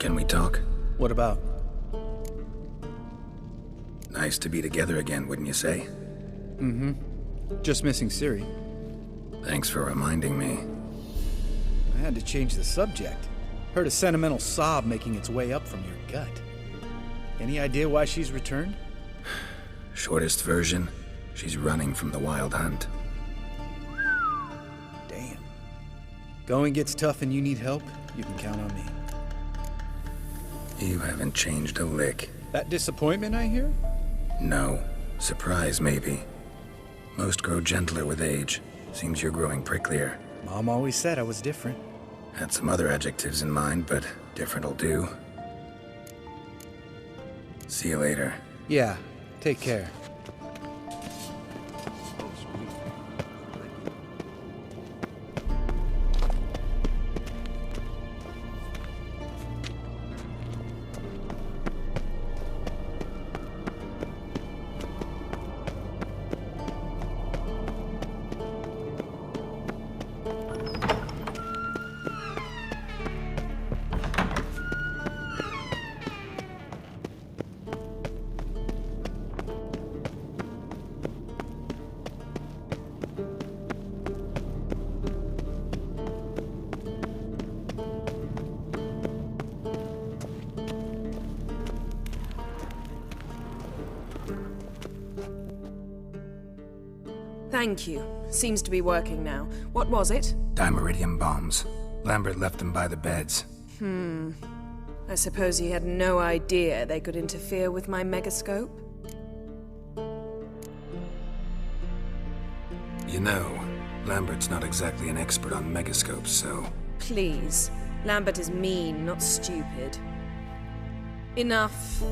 Can we talk? What about? Nice to be together again, wouldn't you say? Mm-hmm. Just missing Ciri. Thanks for reminding me. I had to change the subject. Heard a sentimental sob making its way up from your gut. Any idea why she's returned? Shortest version, she's running from the Wild Hunt. Damn. Going gets tough and you need help, you can count on me. You haven't changed a lick. That disappointment I hear? No. Surprise, maybe. Most grow gentler with age. Seems you're growing pricklier. Mom always said I was different. Had some other adjectives in mind, but different'll do. See you later. Yeah, take care. Thank you. Seems to be working now. What was it? Dimeridium bombs. Lambert left them by the beds. I suppose he had no idea they could interfere with my megascope? You know, Lambert's not exactly an expert on megascopes, so... Please. Lambert is mean, not stupid. Enough.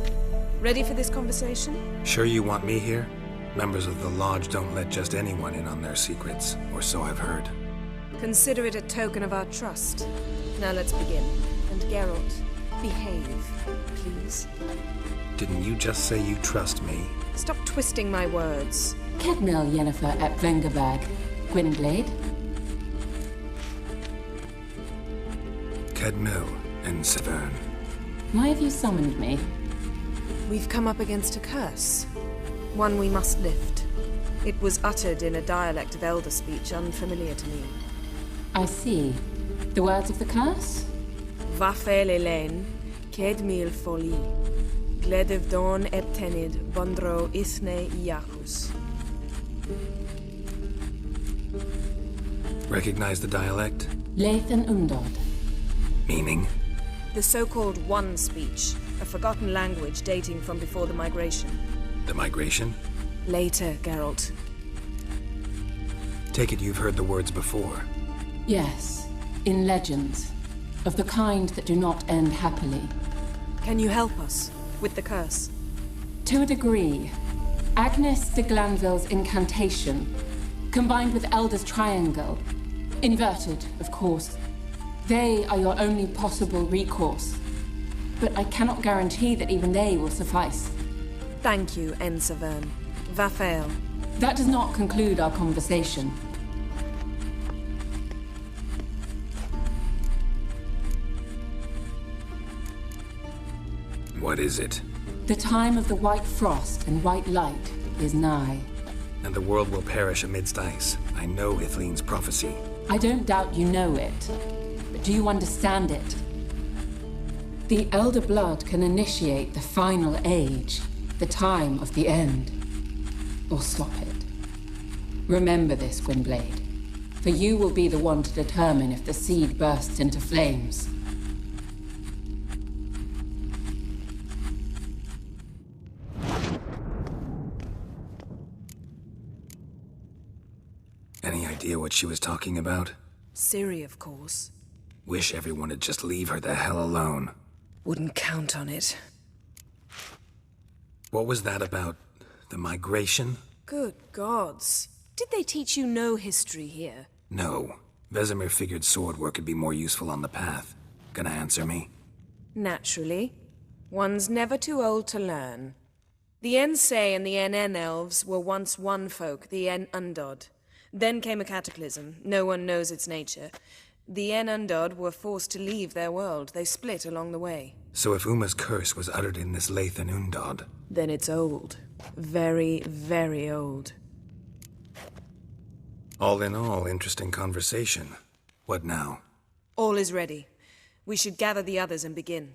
Ready for this conversation? Sure you want me here? Members of the Lodge don't let just anyone in on their secrets, or so I've heard. Consider it a token of our trust. Now let's begin. And Geralt, behave, please. Didn't you just say you trust me? Stop twisting my words. Kedmil Yennefer at Vengerberg. Gwynblade? Kedmil and Severn. Why have you summoned me? We've come up against a curse. One we must lift. It was uttered in a dialect of Elder speech unfamiliar to me. I see. The words of the curse? Vafel Elaine, Kedmil Foli, Gledev Don Eptenid, Bondro Ithne Iacus. Recognize the dialect? Lathan Undod. Meaning? The so-called One speech, a forgotten language dating from before the migration. The migration? Later, Geralt. Take it you've heard the words before. Yes, in legends. Of the kind that do not end happily. Can you help us with the curse? To a degree. Agnes de Glanville's incantation, combined with Elder's triangle, inverted, of course. They are your only possible recourse. But I cannot guarantee that even they will suffice. Thank you, N. Severn. Vafael. That does not conclude our conversation. What is it? The time of the white frost and white light is nigh. And the world will perish amidst ice. I know Ithleen's prophecy. I don't doubt you know it. But do you understand it? The Elder Blood can initiate the final age, the time of the end. Or stop it. Remember this, Gwynblade. For you will be the one to determine if the seed bursts into flames. Any idea what she was talking about? Ciri, of course. Wish everyone would just leave her the hell alone. Wouldn't count on it. What was that about? The migration? Good gods. Did they teach you no history here? No. Vesemir figured sword work would be more useful on the path. Gonna answer me? Naturally. One's never too old to learn. The Ensei and the NN elves were once one folk, the En Undod. Then came a cataclysm. No one knows its nature. The Enundod were forced to leave their world. They split along the way. So if Uma's curse was uttered in this Lathan Undod, Then it's old. Very, very old. all in all, interesting conversation. What now? All is ready. We should gather the others and begin.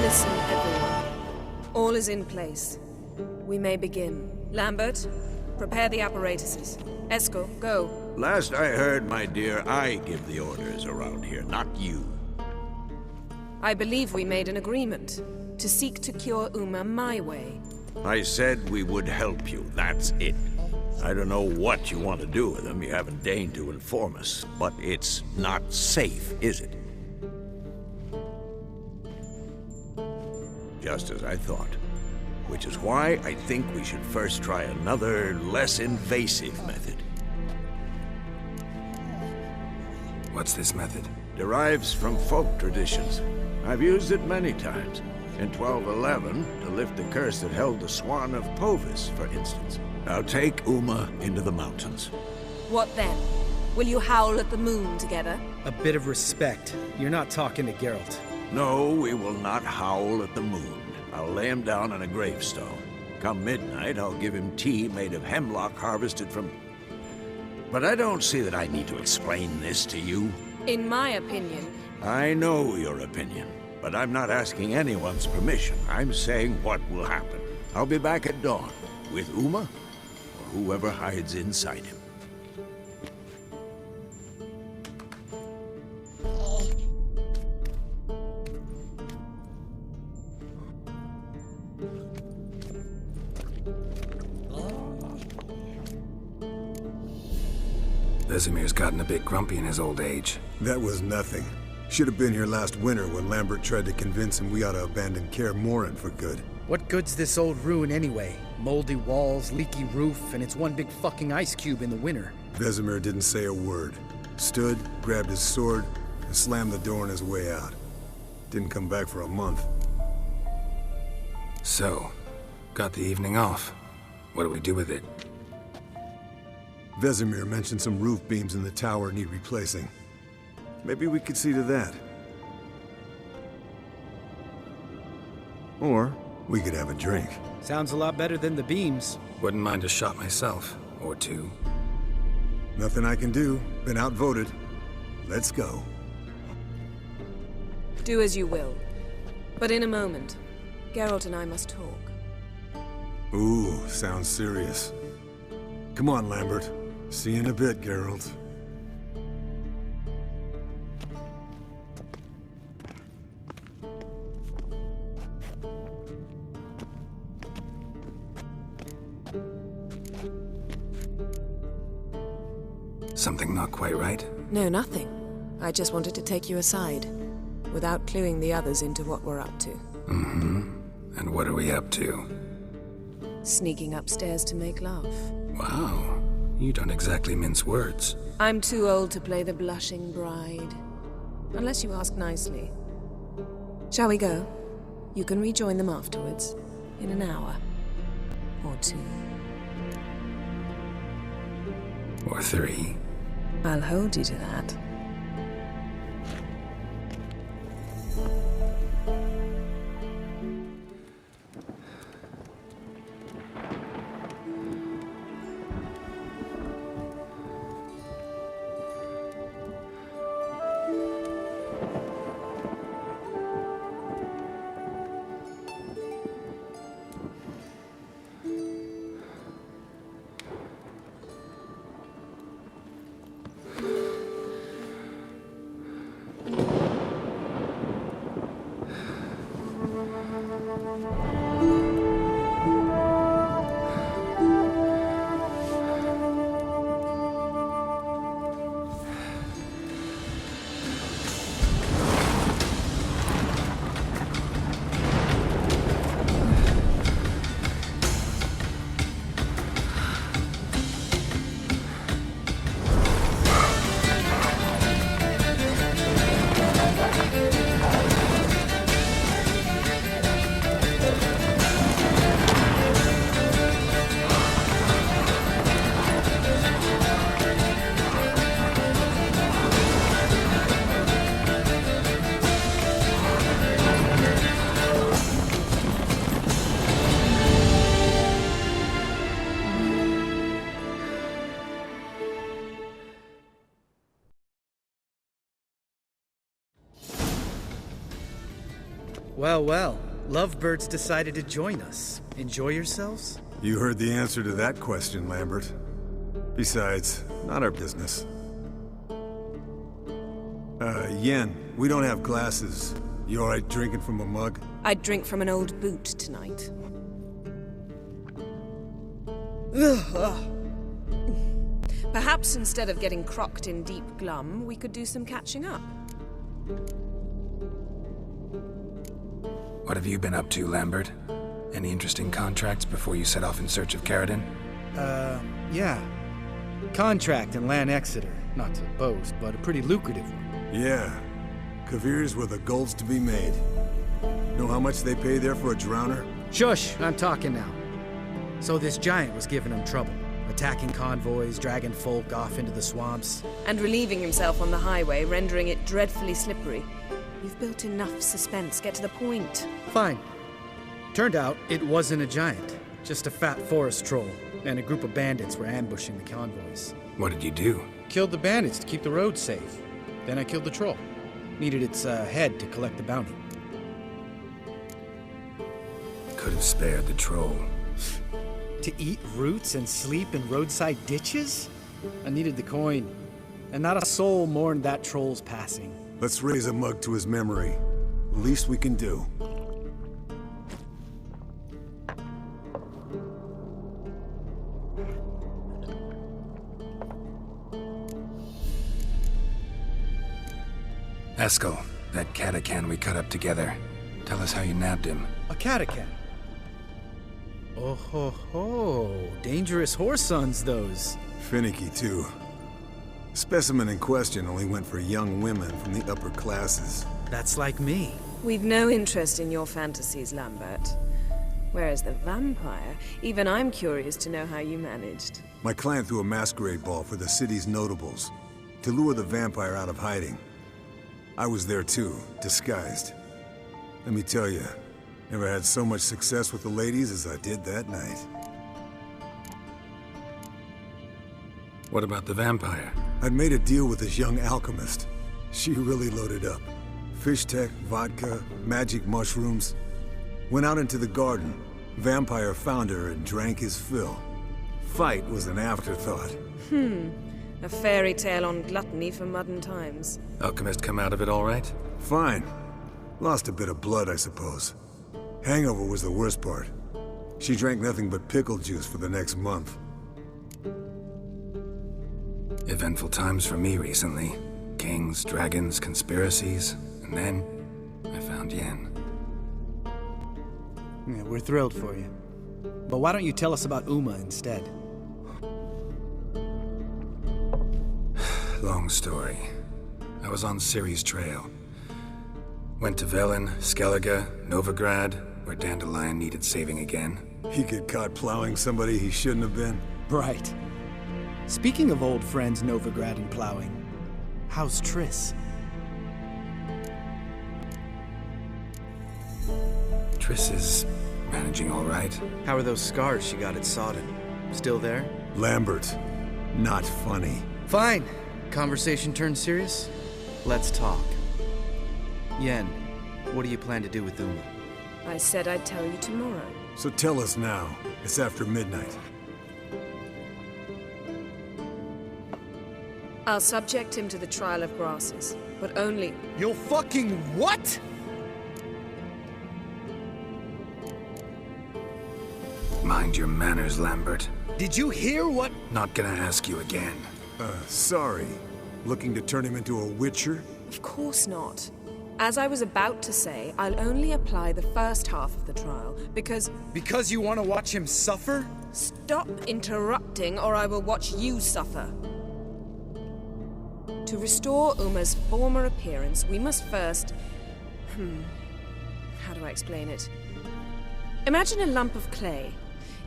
Listen, everyone. All is in place. We may begin. Lambert, prepare the apparatuses. Eskel, go. Last I heard, my dear, I give the orders around here, not you. I believe we made an agreement to seek to cure Uma my way. I said we would help you, that's it. I don't know what you want to do with them, you haven't deigned to inform us, but it's not safe, is it? Just as I thought. Which is why I think we should first try another, less invasive method. What's this method? Derives from folk traditions. I've used it many times. In 1211, to lift the curse that held the Swan of Povis, for instance. Now take Uma into the mountains. What then? Will you howl at the moon together? A bit of respect. You're not talking to Geralt. No, we will not howl at the moon. I'll lay him down on a gravestone. Come midnight, I'll give him tea made of hemlock harvested from... But I don't see that I need to explain this to you. In my opinion, I know your opinion, but I'm not asking anyone's permission. I'm saying what will happen. I'll be back at dawn, with Uma, or whoever hides inside him. Vesemir's gotten a bit grumpy in his old age. That was nothing. Should have been here last winter when Lambert tried to convince him we ought to abandon Kaer Morhen for good. What good's this old ruin anyway? Moldy walls, leaky roof, and it's one big fucking ice cube in the winter. Vesemir didn't say a word. Stood, grabbed his sword, and slammed the door on his way out. Didn't come back for a month. So, got the evening off. What do we do with it? Vesemir mentioned some roof beams in the tower need replacing. Maybe we could see to that. Or we could have a drink. Sounds a lot better than the beams. Wouldn't mind a shot myself, or two. Nothing I can do. Been outvoted. Let's go. do as you will. But in a moment, Geralt and I must talk. Ooh, sounds serious. Come on, Lambert. See you in a bit, Geralt. Something not quite right? No, nothing. I just wanted to take you aside, without cluing the others into what we're up to. Mm-hmm. And what are we up to? Sneaking upstairs to make love. Wow. You don't exactly mince words. I'm too old to play the blushing bride. Unless you ask nicely. Shall we go? You can rejoin them afterwards. In an hour. Or two. Or three. I'll hold you to that. Well, well. Lovebirds decided to join us. Enjoy yourselves? You heard the answer to that question, Lambert. Besides, not our business. Yen, we don't have glasses. You alright drinking from a mug? I'd drink from an old boot tonight. Perhaps instead of getting crocked in deep glum, we could do some catching up. What have you been up to, Lambert? Any interesting contracts before you set off in search of Caridin? Yeah. Contract in Lan Exeter. Not to boast, but a pretty lucrative one. Yeah. Kavir's where the gold's to be made. Know how much they pay there for a drowner? Shush, I'm talking now. So this giant was giving him trouble. Attacking convoys, dragging folk off into the swamps. And relieving himself on the highway, rendering it dreadfully slippery. You've built enough suspense. Get to the point. Fine. Turned out it wasn't a giant. Just a fat forest troll. And a group of bandits were ambushing the convoys. What did you do? Killed the bandits to keep the road safe. Then I killed the troll. Needed its head to collect the bounty. Could have spared the troll. To eat roots and sleep in roadside ditches? I needed the coin. And not a soul mourned that troll's passing. Let's raise a mug to his memory. Least we can do. Eskel, that Catacan we cut up together. Tell us how you nabbed him. A Catacan? Oh ho ho. Dangerous horse sons, those. Finicky, too. Specimen in question only went for young women from the upper classes. That's like me. We've no interest in your fantasies, Lambert. Whereas the vampire, even I'm curious to know how you managed. My client threw a masquerade ball for the city's notables, to lure the vampire out of hiding. I was there too, disguised. Let me tell you, never had so much success with the ladies as I did that night. What about the vampire? I'd made a deal with this young alchemist. She really loaded up. Fish tech, vodka, magic mushrooms. Went out into the garden. Vampire found her and drank his fill. Fight was an afterthought. A fairy tale on gluttony for modern times. Alchemist come out of it all right? Fine. Lost a bit of blood, I suppose. Hangover was the worst part. She drank nothing but pickle juice for the next month. Eventful times for me recently. Kings, dragons, conspiracies, and then I found Yen. Yeah, we're thrilled for you. But why don't you tell us about Uma instead? Long story. I was on Ciri's trail. Went to Velen, Skellige, Novigrad, where Dandelion needed saving again. He get caught plowing somebody he shouldn't have been. Right. Speaking of old friends Novigrad and plowing, how's Triss? Triss is managing all right. How are those scars she got at Sodden? Still there? Lambert, not funny. Fine. Conversation turned serious? Let's talk. Yen, what do you plan to do with Uma? I said I'd tell you tomorrow. So tell us now. It's after midnight. I'll subject him to the trial of grasses, but only... You'll fucking what? Mind your manners, Lambert. Did you hear what? Not gonna ask you again. Sorry. Looking to turn him into a witcher? Of course not. As I was about to say, I'll only apply the first half of the trial, because... Because you want to watch him suffer? Stop interrupting, or I will watch you suffer. To restore Uma's former appearance, we must first... How do I explain it? Imagine a lump of clay.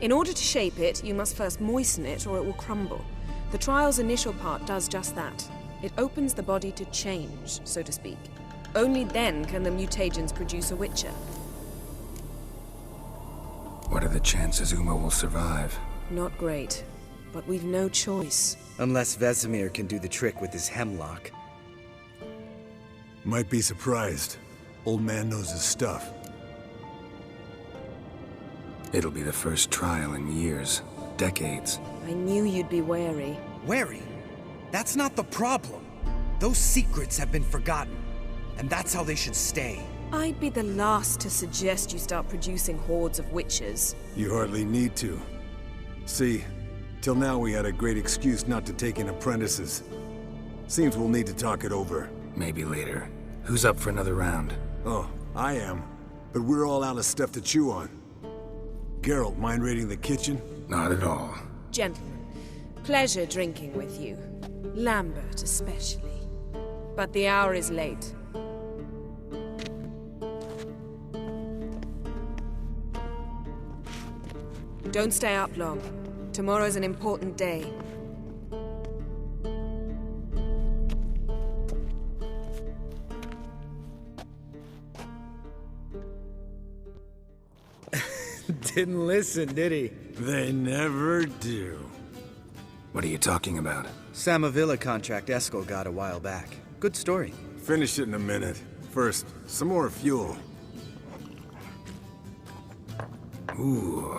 In order to shape it, you must first moisten it, or it will crumble. The trial's initial part does just that. It opens the body to change, so to speak. Only then can the mutagens produce a witcher. What are the chances Uma will survive? Not great, but we've no choice. Unless Vesemir can do the trick with his hemlock. Might be surprised. Old man knows his stuff. It'll be the first trial in years, decades. I knew you'd be wary. Wary? That's not the problem. Those secrets have been forgotten, and that's how they should stay. I'd be the last to suggest you start producing hordes of witches. You hardly need to. See, till now we had a great excuse not to take in apprentices. Seems we'll need to talk it over. Maybe later. Who's up for another round? Oh, I am. But we're all out of stuff to chew on. Geralt, mind raiding the kitchen? Not at all. Gentlemen, pleasure drinking with you. Lambert especially. But the hour is late. Don't stay up long. Tomorrow's an important day. Didn't listen, did he? They never do. What are you talking about? Samavilla contract Eskel got a while back. Good story. Finish it in a minute. First, some more fuel. Ooh,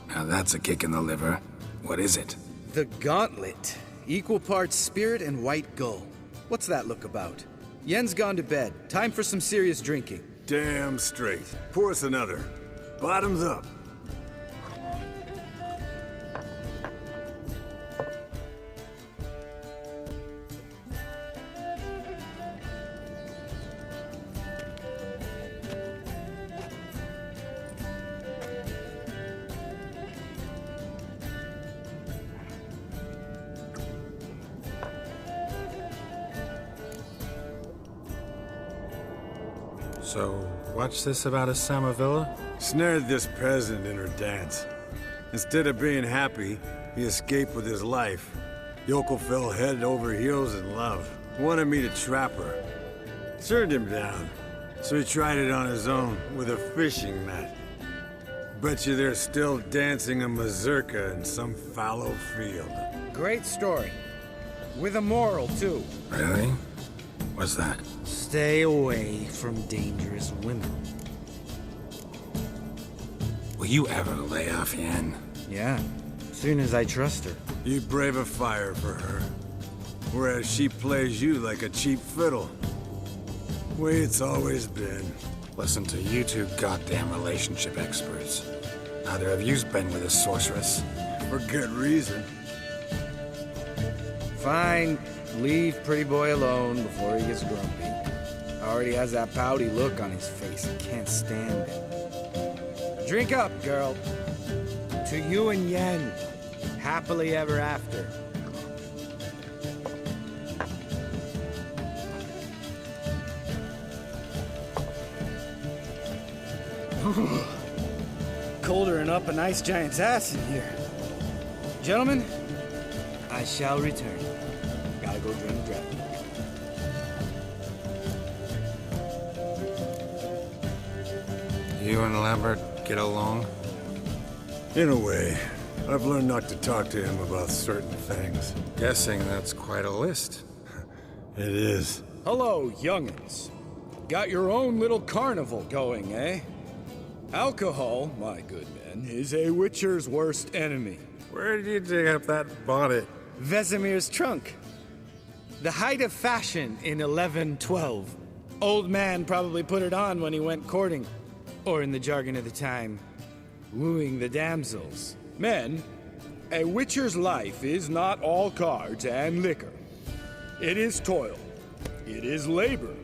now that's a kick in the liver. What is it? The Gauntlet. Equal parts spirit and white gull. What's that look about? Yen's gone to bed. Time for some serious drinking. Damn straight. Pour us another. Bottoms up. So, what's this about a Samavilla? Snared this peasant in her dance. Instead of being happy, he escaped with his life. Yoko fell head over heels in love. Wanted me to trap her. Turned him down. So he tried it on his own with a fishing net. Bet you they're still dancing a mazurka in some fallow field. Great story. With a moral, too. Really? What's that? Stay away from dangerous women. Will you ever lay off Yen? Yeah, soon as I trust her. You brave a fire for her. Whereas she plays you like a cheap fiddle. Way it's always been. Listen to you two goddamn relationship experts. Neither of you's been with a sorceress. For good reason. Fine. Leave pretty boy alone before he gets grumpy. Already has that pouty look on his face. I can't stand it. Drink up, girl. To you and Yen. Happily ever after. Colder and up a nice giant's ass in here. Gentlemen, I shall return. Gotta go join the draft. You and Lambert get along? In a way. I've learned not to talk to him about certain things. Guessing that's quite a list. It is. Hello, young'uns. Got your own little carnival going, eh? Alcohol, my good men, is a witcher's worst enemy. Where did you dig up that bonnet? Vesemir's trunk. The height of fashion in 1112. Old man probably put it on when he went courting. Or in the jargon of the time, wooing the damsels. Men, a witcher's life is not all cards and liquor. It is toil. It is labor.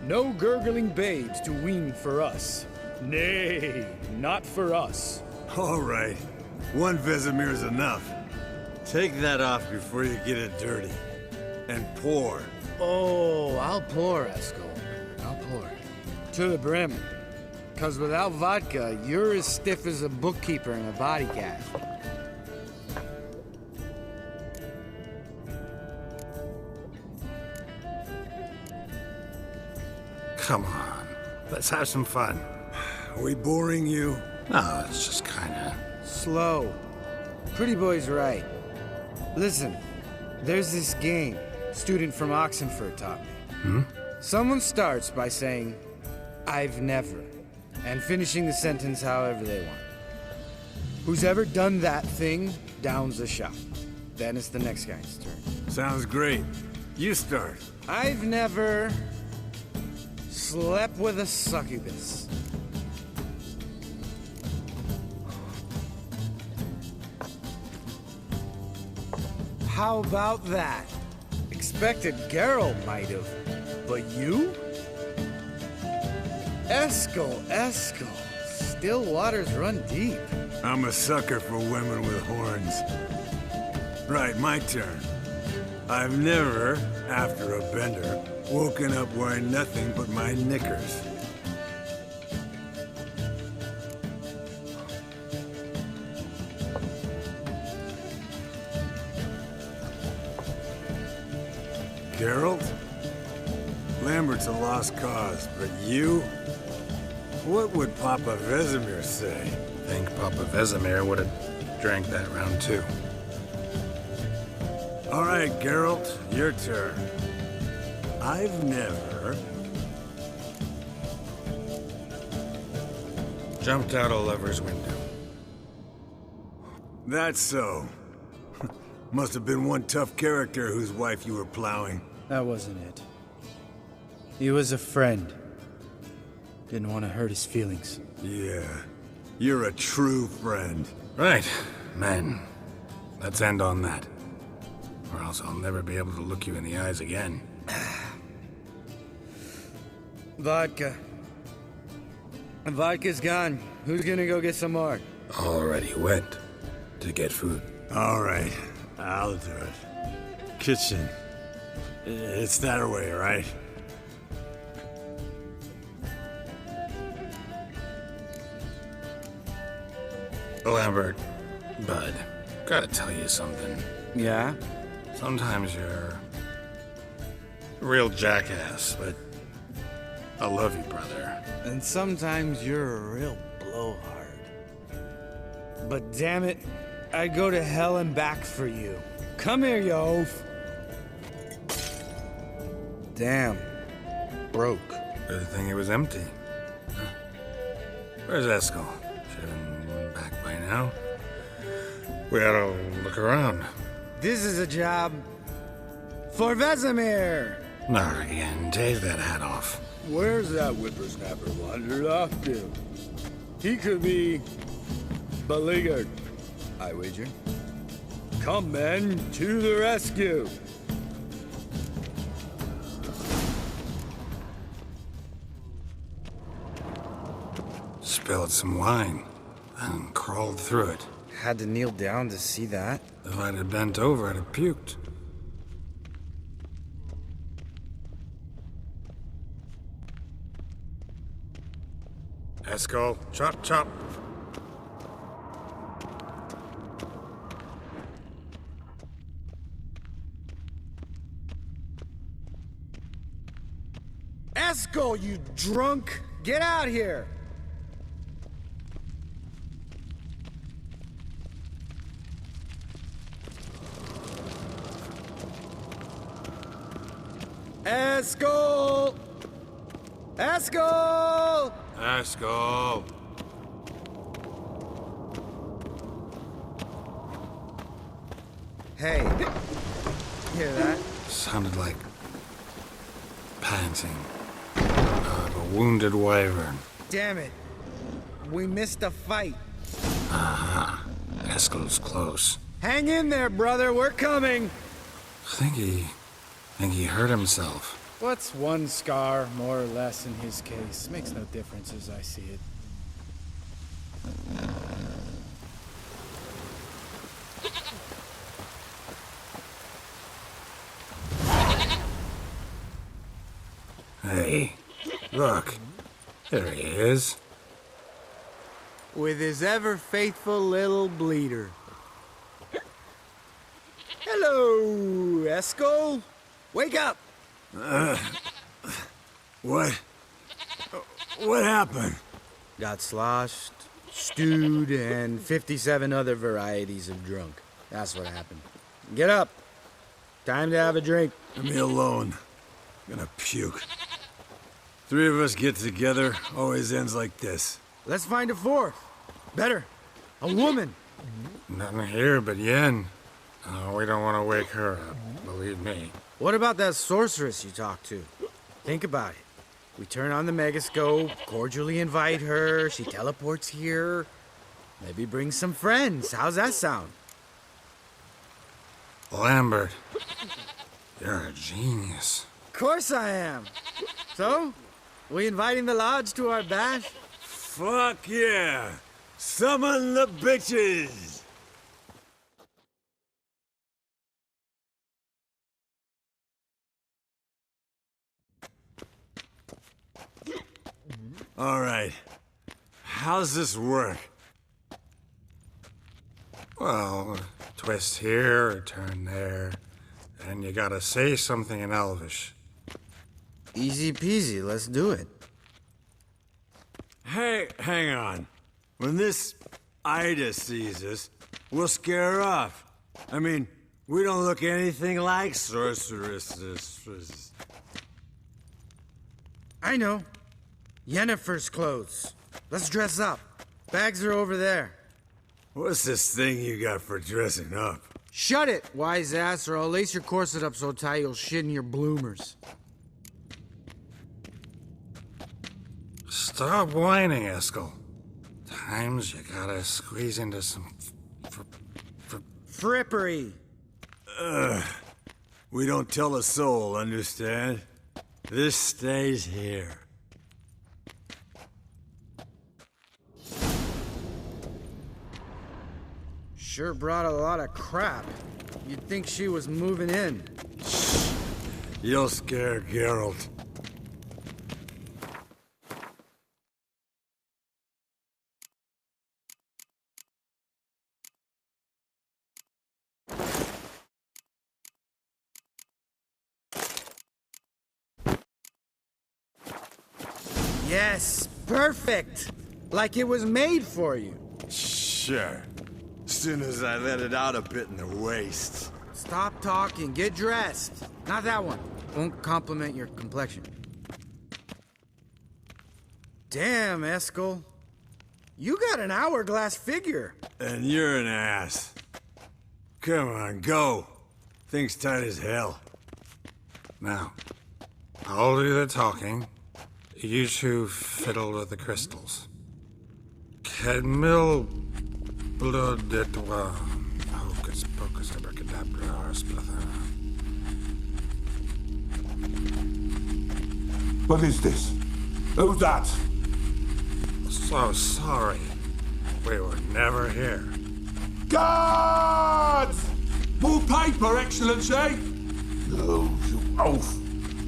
No gurgling babes to wean for us. Nay, not for us. All right. One Vesemir's enough. Take that off before you get it dirty. And pour. Oh, I'll pour, Eskel. I'll pour. To the brim. 'Cause without vodka, you're as stiff as a bookkeeper in a body cast. Come on, let's have some fun. Are we boring you? No, it's just kinda... Slow. Pretty boy's right. Listen, there's this game student from Oxenford taught me. Someone starts by saying, I've never. And finishing the sentence however they want. Who's ever done that thing downs the shot. Then it's the next guy's turn. Sounds great. You start. I've never slept with a succubus. How about that? Expected Geralt might have, but you? Eskel. Still waters run deep. I'm a sucker for women with horns. Right, my turn. I've never, after a bender, woken up wearing nothing but my knickers. Geralt? Lambert's a lost cause, but you? What would Papa Vesemir say? I think Papa Vesemir would have drank that round too. All right, Geralt, your turn. I've never... Jumped out a lover's window. That's so. Must have been one tough character whose wife you were plowing. That wasn't it. He was a friend. Didn't want to hurt his feelings. Yeah, you're a true friend. Right, men. Let's end on that. Or else I'll never be able to look you in the eyes again. Vodka. Vodka's gone. Who's gonna go get some more? Already went to get food. All right, I'll do it. Kitchen. It's that way, right? Lambert, bud, gotta tell you something. Yeah? Sometimes you're a real jackass, but I love you, brother. And sometimes you're a real blowhard. But damn it, I'd go to hell and back for you. Come here, you oaf. Damn. Broke. Good thing it was empty. Huh. Where's Eskel? Should have been back by now. We ought to look around. This is a job for Vesemir. Not again. Take that hat off. Where's that whippersnapper wandered off to? He could be beleaguered, I wager. Come, men, to the rescue. Spilled some wine and crawled through it. Had to kneel down to see that. If I'd have bent over, I'd have puked. Eskel, chop, chop. Eskel, you drunk! Get out here! Eskel! Eskel! Eskel! Hey, hear that? Sounded like panting of a wounded wyvern. Damn it. We missed a fight. Aha. Eskel's close. Hang in there, brother. We're coming. Think he hurt himself. What's one scar, more or less, in his case? Makes no difference as I see it. Hey, look. There he is. With his ever-faithful little bleeder. Hello, Eskel. Wake up! What happened? Got sloshed, stewed, and 57 other varieties of drunk. That's what happened. Get up. Time to have a drink. Leave me alone. I'm gonna puke. Three of us get together, always ends like this. Let's find a fourth. Better. A woman. Nothing here but Yen. Oh, we don't want to wake her up, believe me. What about that sorceress you talked to? Think about it. We turn on the megascope, cordially invite her, she teleports here. Maybe bring some friends. How's that sound? Lambert, you're a genius. Of course I am. So, we inviting the lodge to our bash? Fuck yeah! Summon the bitches! All right. How's this work? Well, twist here or turn there, and you gotta say something in Elvish. Easy peasy, let's do it. Hey, hang on. When this Ida sees us, we'll scare her off. I mean, we don't look anything like sorceresses. I know. Yennefer's clothes. Let's dress up. Bags are over there. What's this thing you got for dressing up? Shut it, wise ass, or I'll lace your corset up so tight you'll shit in your bloomers. Stop whining, Eskel. Times you gotta squeeze into some Frippery. We don't tell a soul, understand? This stays here. Sure brought a lot of crap. You'd think she was moving in. You'll scare Geralt. Yes, perfect. Like it was made for you. Sure. Soon as I let it out a bit in the waist. Stop talking, get dressed. Not that one. Won't compliment your complexion. Damn, Eskel. You got an hourglass figure. And you're an ass. Come on, go. Thing's tight as hell. Now, I'll do the talking. You two fiddle with the crystals. Kedmil blood de toi. Hocus pocus abracadabra splather. What is this? Who's that? So sorry. We were never here. Guards! More paper, Excellency! No, you oaf.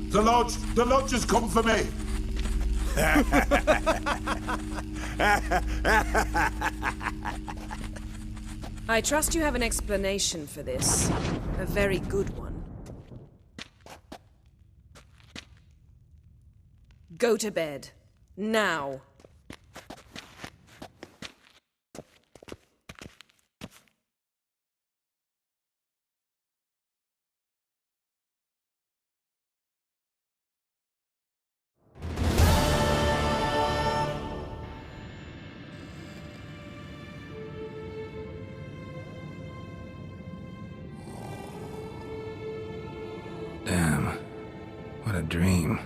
The lodge has come for me. I trust you have an explanation for this. A very good one. Go to bed. Now. Damn. What a dream.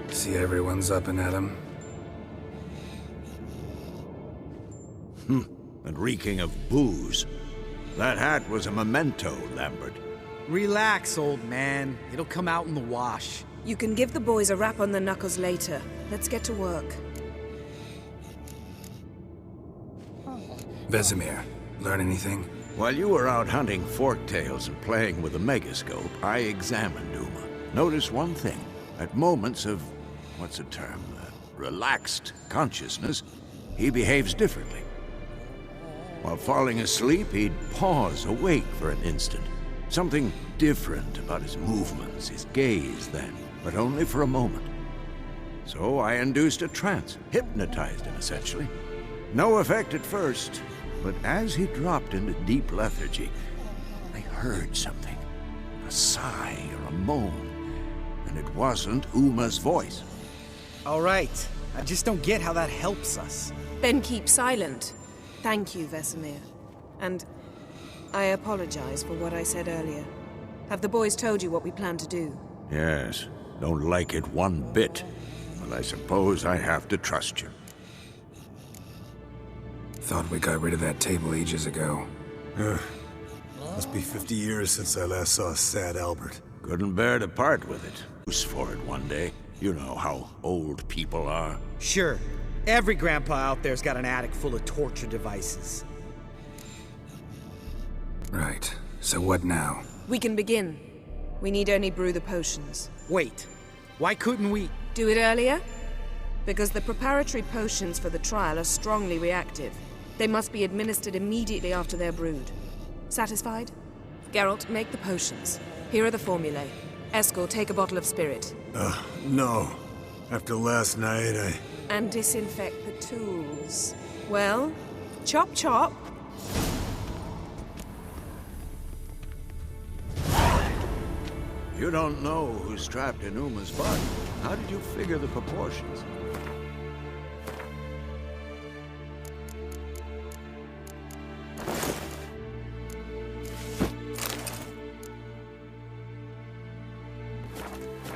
See everyone's up and at 'em. And reeking of booze. That hat was a memento, Lambert. Relax, old man. It'll come out in the wash. You can give the boys a rap on the knuckles later. Let's get to work. Vesemir, learn anything? While you were out hunting forktails and playing with the megascope, I examined Uma. Notice one thing. At moments of, what's the term, relaxed consciousness, he behaves differently. While falling asleep, he'd pause, awake for an instant. Something different about his movements, his gaze then, but only for a moment. So I induced a trance, hypnotized him essentially. No effect at first, but as he dropped into deep lethargy, I heard something. A sigh or a moan, and it wasn't Uma's voice. All right. I just don't get how that helps us. Then keep silent. Thank you, Vesemir. And I apologize for what I said earlier. Have the boys told you what we plan to do? Yes, don't like it one bit, but I suppose I have to trust you. Thought we got rid of that table ages ago. Must be 50 years since I last saw sad Albert. Couldn't bear to part with it. Use for it one day. You know how old people are. Sure. Every grandpa out there's got an attic full of torture devices. Right. So what now? We can begin. We need only brew the potions. Wait. Why couldn't we... Do it earlier? Because the preparatory potions for the trial are strongly reactive. They must be administered immediately after they're brewed. Satisfied? Geralt, make the potions. Here are the formulae. Eskel, take a bottle of spirit. No. After last night, And disinfect the tools. Well, chop chop. You don't know who's trapped in Uma's body. How did you figure the proportions?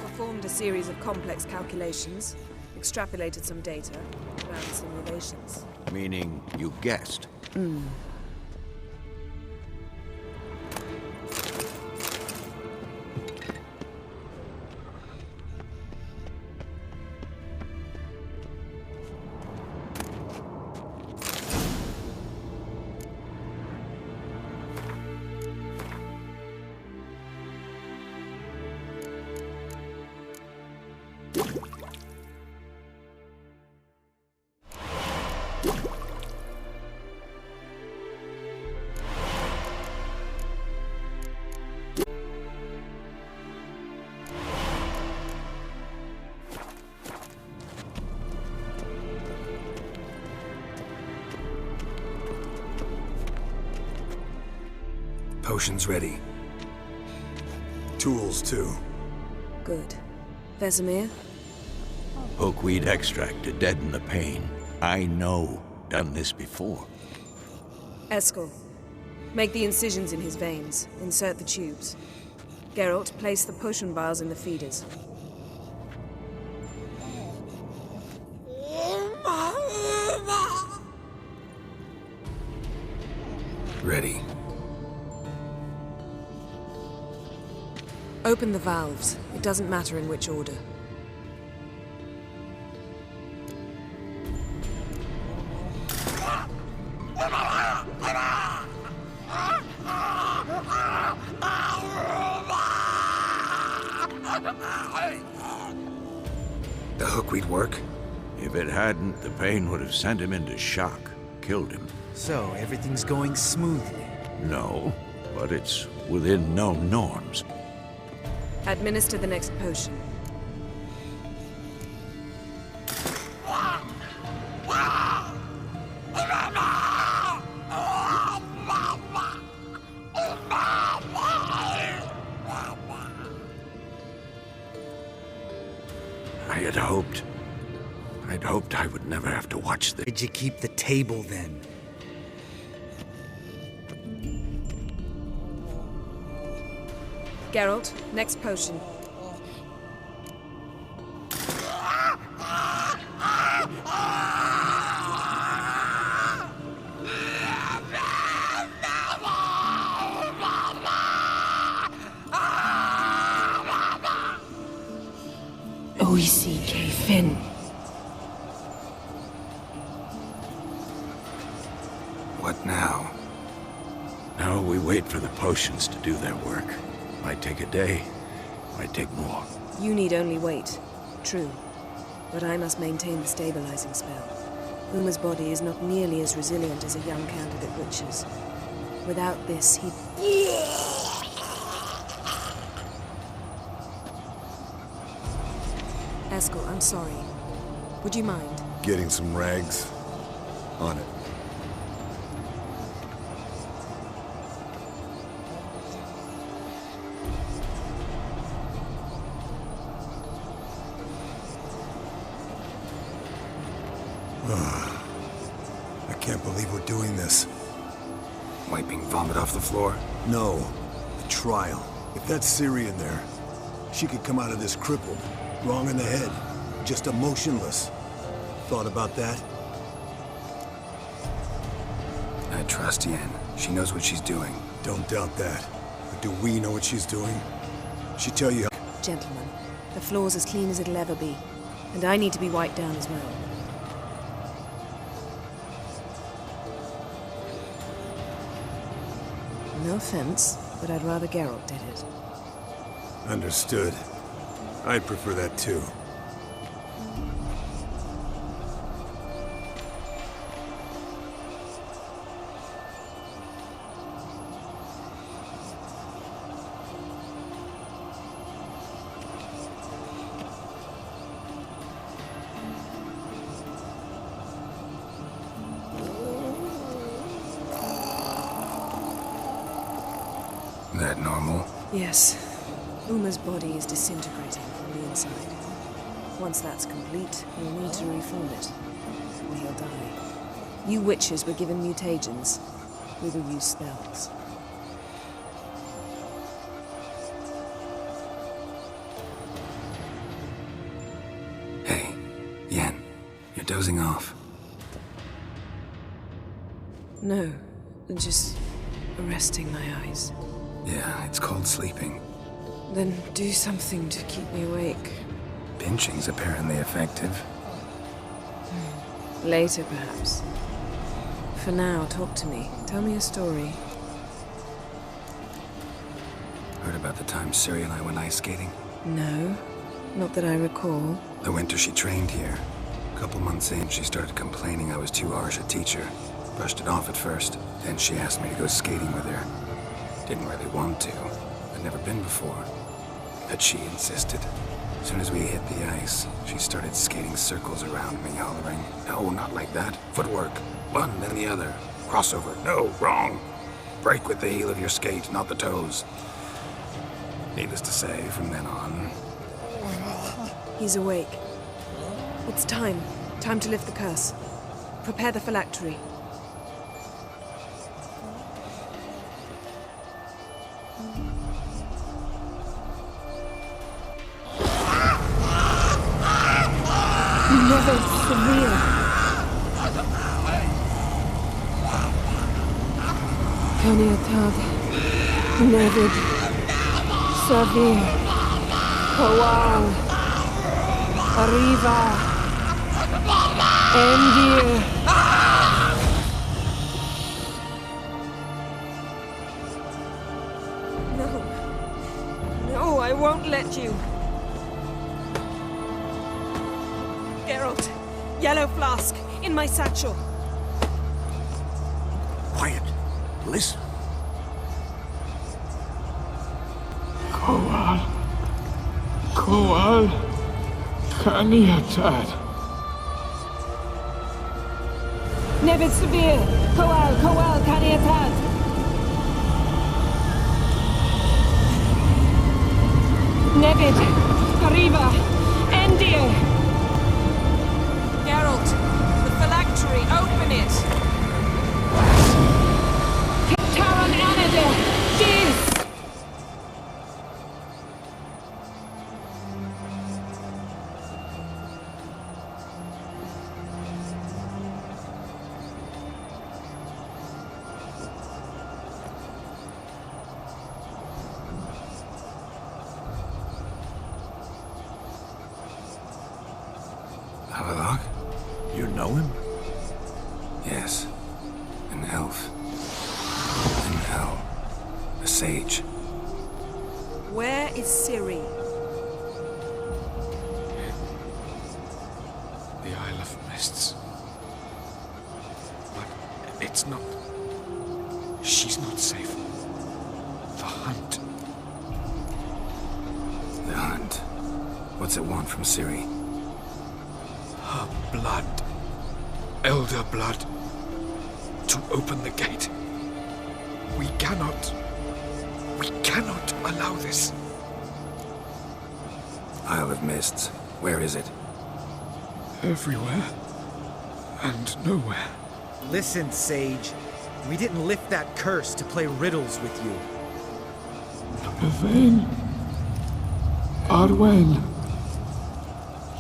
Performed a series of complex calculations, extrapolated some data, ran simulations. Meaning you guessed. Potions ready. tools too. Good. Vesemir? Hookweed extract to deaden the pain. I know. Done this before. Eskel, make the incisions in his veins. Insert the tubes. Geralt, place the potion vials in the feeders. Ready. Open the valves. It doesn't matter in which order. The hookweed work? If it hadn't, the pain would have sent him into shock. Killed him. So, everything's going smoothly. No, but it's within known norms. Administer the next potion. I'd hoped I would never have to watch this. Did you keep the table then? Geralt, next potion. Oici Fin. What now? Now we wait for the potions to do their work. Might take a day, might take more. You need only wait. True. But I must maintain the stabilizing spell. Uma's body is not nearly as resilient as a young candidate witch's. Without this, he'd... Eskel, I'm sorry. Would you mind? Getting some rags? On it. I can't believe we're doing this. Wiping vomit off the floor? No. The trial. If that's Ciri in there, she could come out of this crippled, wrong in the head, just emotionless. Thought about that? I trust Yen. She knows what she's doing. Don't doubt that. But do we know what she's doing? She tell you... Gentlemen, the floor's as clean as it'll ever be. And I need to be wiped down as well. No offense, but I'd rather Geralt did it. Understood. I'd prefer that too. That normal? Yes. Uma's body is disintegrating from the inside. Once that's complete, we'll need to reform it, or he'll die. You witches were given mutagens. We will use spells. Hey, Yen, you're dozing off. No, just resting my eyes. Yeah, it's called sleeping. Then do something to keep me awake. Pinching's apparently effective. Later, perhaps. For now, talk to me. Tell me a story. Heard about the time Ciri and I went ice skating? No, not that I recall. The winter she trained here. A couple months in, she started complaining I was too harsh a teacher. Brushed it off at first. Then she asked me to go skating with her. Didn't really want to. I'd never been before. But she insisted. As soon as we hit the ice, she started skating circles around me, hollering, "No, not like that. Footwork. One, then the other. Crossover. No, wrong. Break with the heel of your skate, not the toes." Needless to say, from then on... He's awake. It's time. Time to lift the curse. Prepare the phylactery. Never severe. Caniatad. Nevid. Severe. Kowal. Arriva. Endir. No. No, I won't let you. Geralt, yellow flask, in my satchel. Quiet. Listen. Kowal. Caniatad. Nevid Severe. Kowal, Caniatad. Nevid. Arriva. Endir. Geralt, the phylactery, open it! Taran Anada! Dis! Havelock? You know him? Yes. An elf. An hell. A sage. Where is Ciri? The Isle of Mists. What's it want from Ciri? Her blood. Elder blood. To open the gate. We cannot allow this. Isle of Mists. Where is it? Everywhere. And nowhere. Listen, Sage. We didn't lift that curse to play riddles with you. Yvain. Arwen.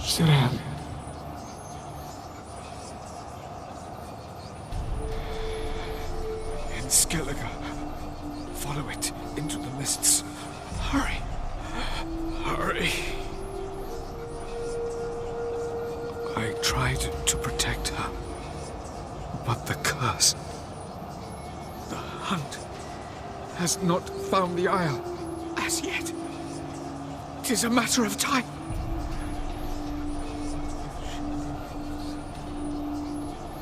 Siren. In Skellige. Follow it into the mists. Hurry. Hurry. I tried to protect her. But the curse... The hunt has not found the Isle as yet. 'Tis a matter of time.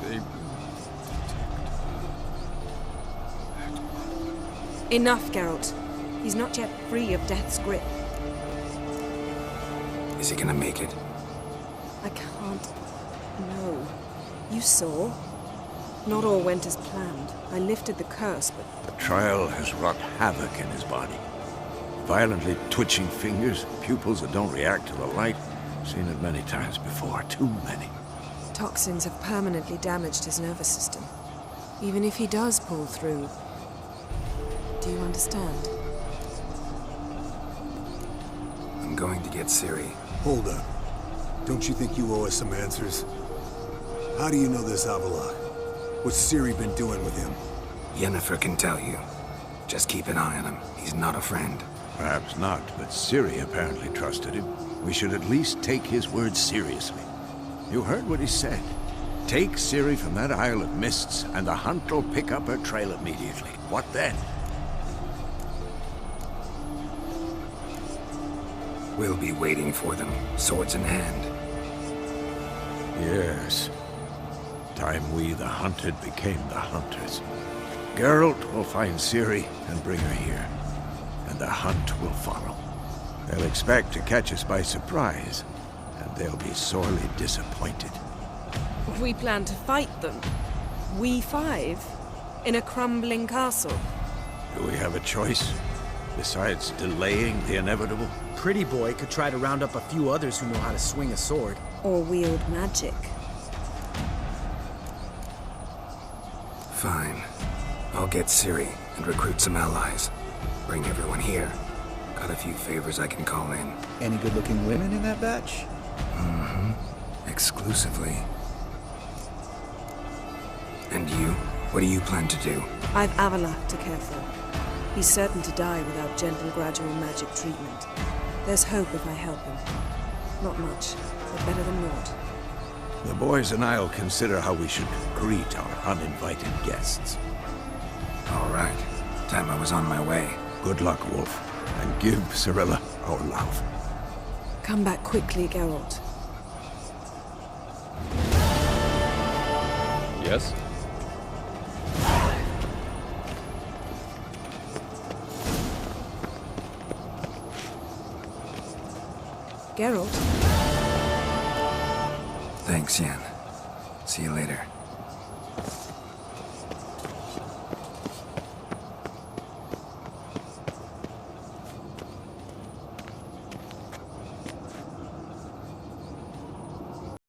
They will detect. Enough, Geralt. He's not yet free of death's grip. Is he gonna make it? I can't... No. You saw? Not all went as planned. I lifted the curse, but... The trial has wrought havoc in his body. Violently twitching fingers, pupils that don't react to the light. Seen it many times before, too many. Toxins have permanently damaged his nervous system. Even if he does pull through... Do you understand? I'm going to get Ciri. Hold up. Don't you think you owe us some answers? How do you know this Avallac'h? What's Ciri been doing with him? Yennefer can tell you. Just keep an eye on him. He's not a friend. Perhaps not, but Ciri apparently trusted him. We should at least take his words seriously. You heard what he said. Take Ciri from that Isle of Mists, and the hunt will pick up her trail immediately. What then? We'll be waiting for them, swords in hand. Yes. Time we, the hunted, became the hunters. Geralt will find Ciri and bring her here, and the hunt will follow. They'll expect to catch us by surprise, and they'll be sorely disappointed. We plan to fight them. We five? In a crumbling castle? Do we have a choice, besides delaying the inevitable? Pretty Boy could try to round up a few others who know how to swing a sword. Or wield magic. Fine. I'll get Ciri and recruit some allies. Bring everyone here. Got a few favors I can call in. Any good-looking women in that batch? Mm-hmm. Exclusively. And you? What do you plan to do? I've Avallac'h to care for. He's certain to die without gentle, gradual magic treatment. There's hope if I help him. Not much, but better than naught. The boys and I'll consider how we should greet our uninvited guests. All right. Time I was on my way. Good luck, Wolf, and give Cirilla our love. Come back quickly, Geralt. Yes? Geralt? Thanks, Yen. See you later.